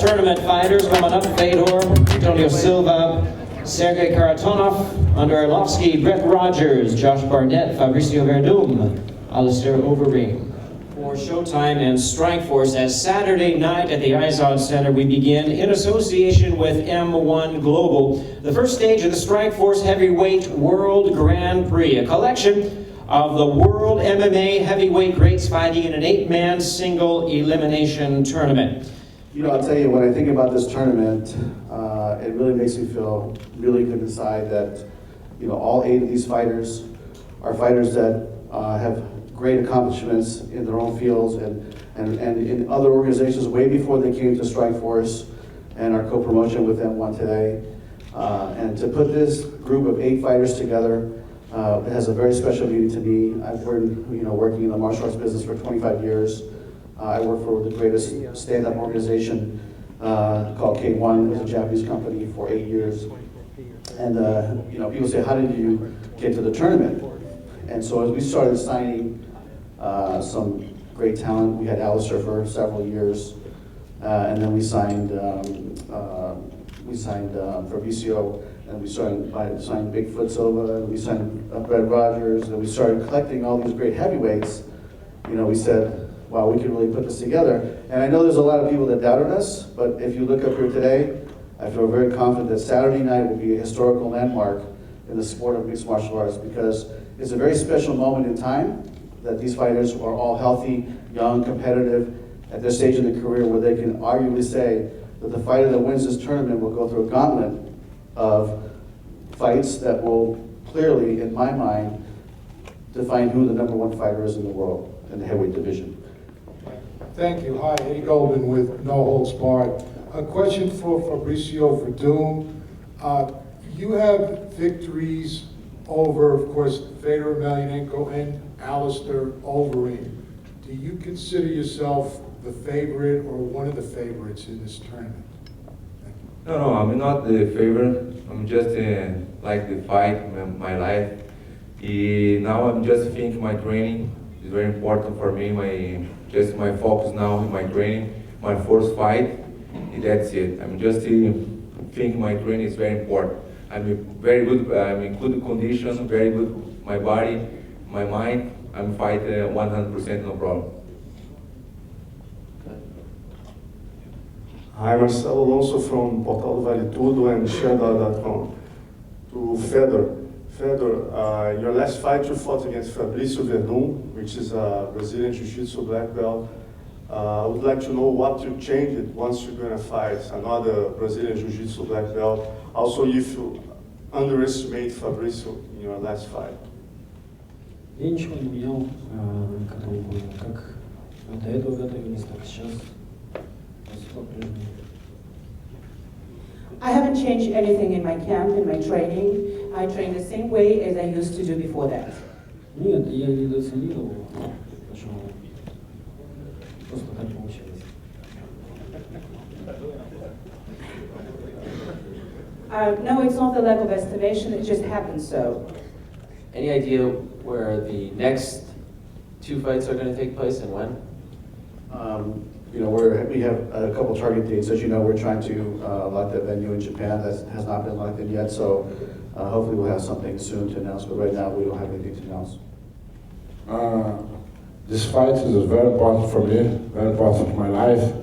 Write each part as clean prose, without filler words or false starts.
tournament fighters coming up: Fedor, Silva, Sergei, Kharitonov, Andrei, Arlovski, Brett Rogers, Josh Barnett, Fabricio, Werdum, Alistair, Overeem. For Showtime and Strikeforce, as Saturday night at the Izod Center, we begin in association with M1 Global, the first stage of the Strikeforce Heavyweight World Grand Prix, a collection of the world MMA heavyweight greats fighting in an 8-man single elimination tournament. You know, I'll tell you, when I think about this tournament, it really makes me feel really good inside that, you know, all 8 of these fighters are fighters that have great accomplishments in their own fields and in other organizations way before they came to Strikeforce and our co-promotion with M1 today. And to put this group of 8 fighters together, it has a very special meaning to me. I've been, you know, working in the martial arts business for 25 years. I work for the greatest stand-up organization called K1. It was a Japanese company for 8 years. And you know, people say, how did you get to the tournament? And so as we started signing some great talent, we had Alistair for several years, and then we signed Fabricio, and we signed Bigfoot Silva, and we signed Brett Rogers, and we started collecting all these great heavyweights. You know, we said, wow, we can really put this together. And I know there's a lot of people that doubted us, but if you look up here today, I feel very confident that Saturday night will be a historical landmark in the sport of mixed martial arts, because it's a very special moment in time that these fighters are all healthy, young, competitive, at this stage in their career where they can arguably say that the fighter that wins this tournament will go through a gauntlet of fights that will clearly, in my mind, define who the #1 fighter is in the world in the heavyweight division. Thank you. Hi, Eddie Golden with No Holds Barred. A question for Fabricio Werdum. You have victories over, of course, Fedor, Emelianenko, and Alistair, Overeem. Do you consider yourself the favorite or one of the favorites in this tournament? No, I'm not the favorite. I'm just like the fight, my life. Now I'm just thinking my training is very important for me. My focus now in my training, my first fight, that's it. I'm just thinking my training is very important. I'm very good. I'm in good condition, very good. My body, my mind. I'm fighting 100%, no problem. Hi, Marcelo Alonso from Portal Vale Tudo and Sharedog.com. To Fedor. Fedor, your last fight you fought against Fabricio Werdum, which is a Brazilian Jiu-Jitsu black belt. I would like to know what you changed once you're going to fight another Brazilian Jiu-Jitsu black belt. Also, if you underestimate Fabricio in your last fight. Я ничего не менял к этому бою. Как до этого готовились, так и сейчас. I haven't changed anything in my camp, in my training. I train the same way as I used to do before that. Нет, я недооценил, почему просто так получилось. No, it's not the lack of estimation, it just happened so. Any idea where the next 2 fights are going to take place and when? You know, we have a couple target dates. As you know, we're trying to lock that venue in Japan. That has not been locked in yet, so hopefully we'll have something soon to announce, but right now we don't have anything to announce. This fight is very important for me, very important for my life,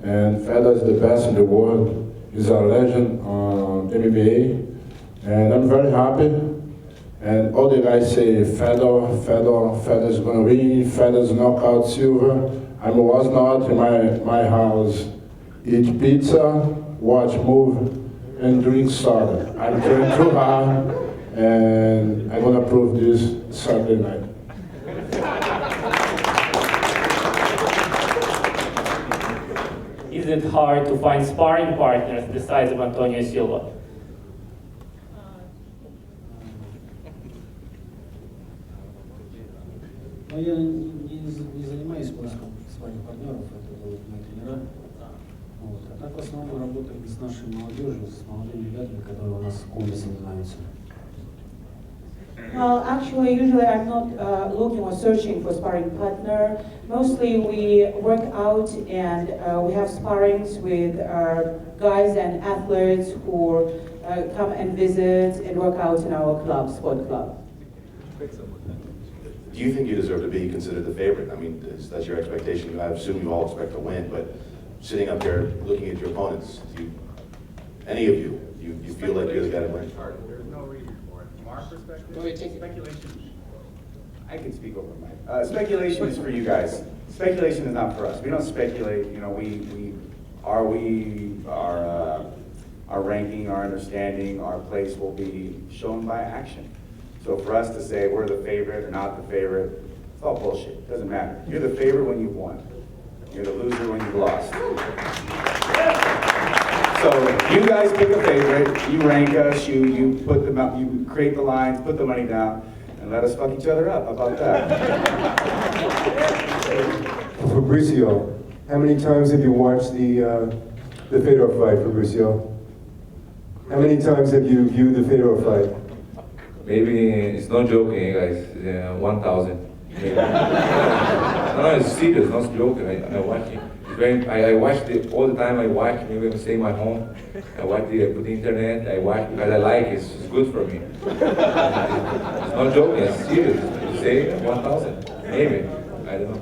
and Fedor is the best in the world. He's a legend on MMA, and I'm very happy. And all the guys say, Fedor is going to win, Fedor's knockout Silva. I was not in my house, eat pizza, watch movie, and drink soda. I'm training too hard, and I'm going to prove this Saturday night. Is it hard to find sparring partners besides of Antonio Silva? Но я не занимаюсь поиском своих партнеров, это делают мои тренера. Вот. А так в основном мы работаем с нашей молодежью, с молодыми ребятами, которые у нас в клубе занимаются. Well, actually, usually I'm not looking or searching for sparring partner. Mostly we work out and we have sparrings with guys and athletes who come and visit and work out in our club, sport club. Do you think you deserve to be considered the favorite? I mean, that's your expectation. I assume you all expect to win, but sitting up there looking at your opponents, any of you feel like you're the guy to win? There's no reason for it. From our perspective, speculation. I can speak over Mike. Speculation is for you guys. Speculation is not for us. We don't speculate. You know, our ranking, our understanding, our place will be shown by action. So for us to say we're the favorite or not the favorite, it's all bullshit. It doesn't matter. You're the favorite when you've won. You're the loser when you've lost. So you guys pick a favorite, you rank us, you put them up, you create the lines, put the money down, and let us fuck each other up. How about that? Fabricio, how many times have you watched the Fedor fight, Fabricio? How many times have you viewed the Fedor fight? Maybe, it's not joking, guys, 1,000. Maybe. No, it's serious, not joking. I watch it. I watch it all the time. I watch, maybe I stay in my home. I watch it, I put the internet, I watch because I like it. It's good for me. It's not joking, it's serious. You say 1,000, maybe. I don't know.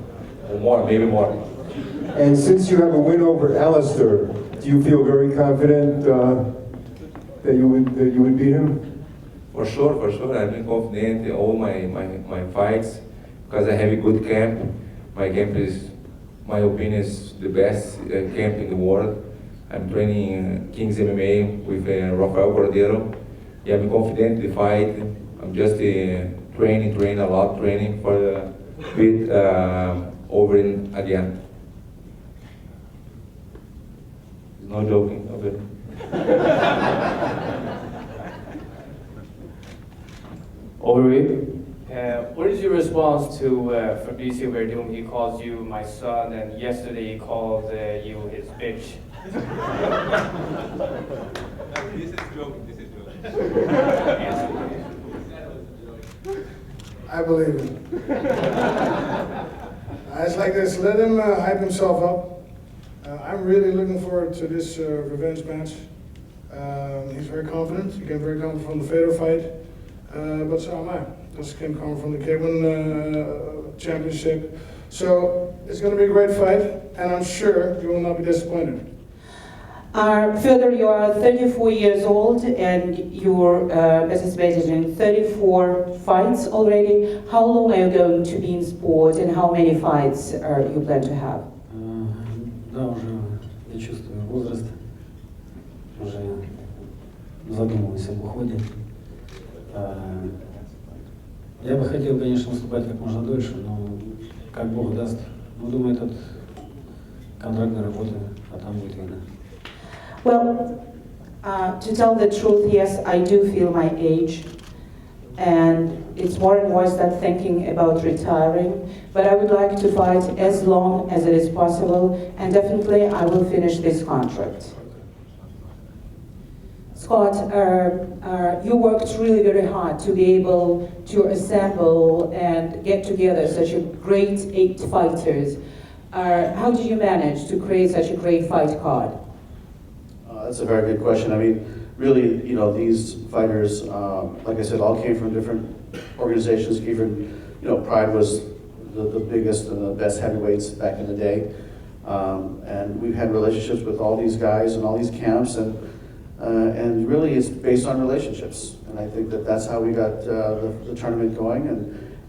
Or more, maybe more. And since you have a win over Alistair, do you feel very confident that you would beat him? For sure. I've been confident in all my fights because I have a good camp. My camp is, my opinion, is the best camp in the world. I'm training King's MMA with Rafael Cordeiro. Yeah, I'm confident in the fight. I'm just training a lot, training for beat Overeem again. No joking, okay. Overeem, what is your response to Fabricio Werdum? He calls you my son, and yesterday he called you his bitch. This is joking. I believe him. It's like this, let him hype himself up. I'm really looking forward to this revenge match. He's very confident. He came very confident from the Fedor fight. But so am I. Just came coming from the K1 championship. So it's going to be a great fight, and I'm sure you will not be disappointed. Fedor, you are 34 years old and you're participated in 34 fights already. How long are you going to be in sport and how many fights you plan to have? Да, уже я чувствую возраст, уже задумываюсь об уходе. Я бы хотел, конечно, выступать как можно дольше, но как Бог даст. Ну, думаю, этот контрактная работа, а там будет видно. Well, to tell the truth, yes, I do feel my age, and it's more and more start thinking about retiring, but I would like to fight as long as it is possible, and definitely I will finish this contract. Scott, you worked really very hard to be able to assemble and get together such a great 8 fighters. How did you manage to create such a great fight card? That's a very good question. I mean, really, you know, these fighters, like I said, all came from different organizations. Even, you know, Pride was the biggest and the best heavyweights back in the day. And we've had relationships with all these guys and all these camps, and really it's based on relationships. And I think that that's how we got the tournament going.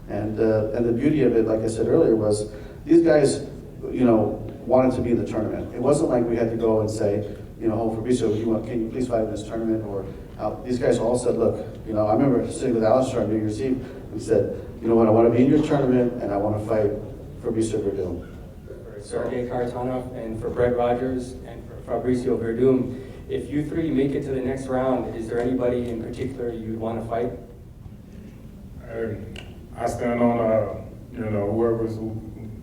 And the beauty of it, like I said earlier, was these guys, you know, wanted to be in the tournament. It wasn't like we had to go and say, you know, oh, Fabricio, can you please fight in this tournament? Or these guys all said, look, you know, I remember sitting with Alistair on New Year's Eve. He said, you know what, I want to be in your tournament and I want to fight Fabricio Werdum. For Sergei Kharitonov and for Brett Rogers and for Fabricio Werdum, if you three make it to the next round, is there anybody in particular you'd want to fight? I stand on, you know,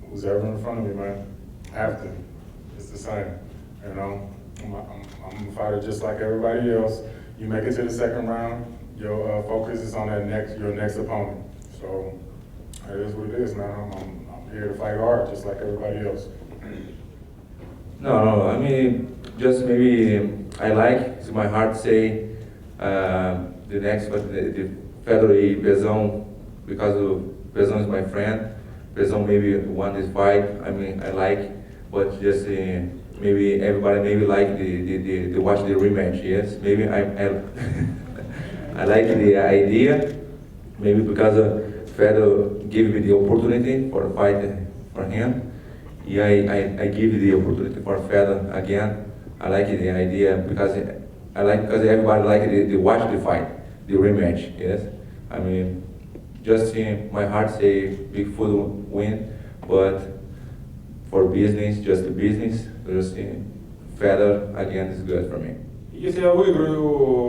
who's ever in front of me, man. Have to. It's the same, you know. I'm a fighter just like everybody else. You make it to the second round, your focus is on your next opponent. So it is what it is, man. I'm here to fight hard, just like everybody else. No, I mean, just maybe I like, it's my heart say, the next, but the Fedor Bezão, because of Bezão is my friend. Bezão maybe won this fight. I mean, I like, but just maybe everybody maybe like the watch the rematch. Yes, maybe I I like the idea. Maybe because Fedor gave me the opportunity for a fight for him. Yeah, I give the opportunity for Fedor again. I like the idea because everybody like the watch the fight, the rematch. Yes, I mean, just my heart say bigfoot win, but for business, just the business, just Fedor again is good for me. Если я выиграю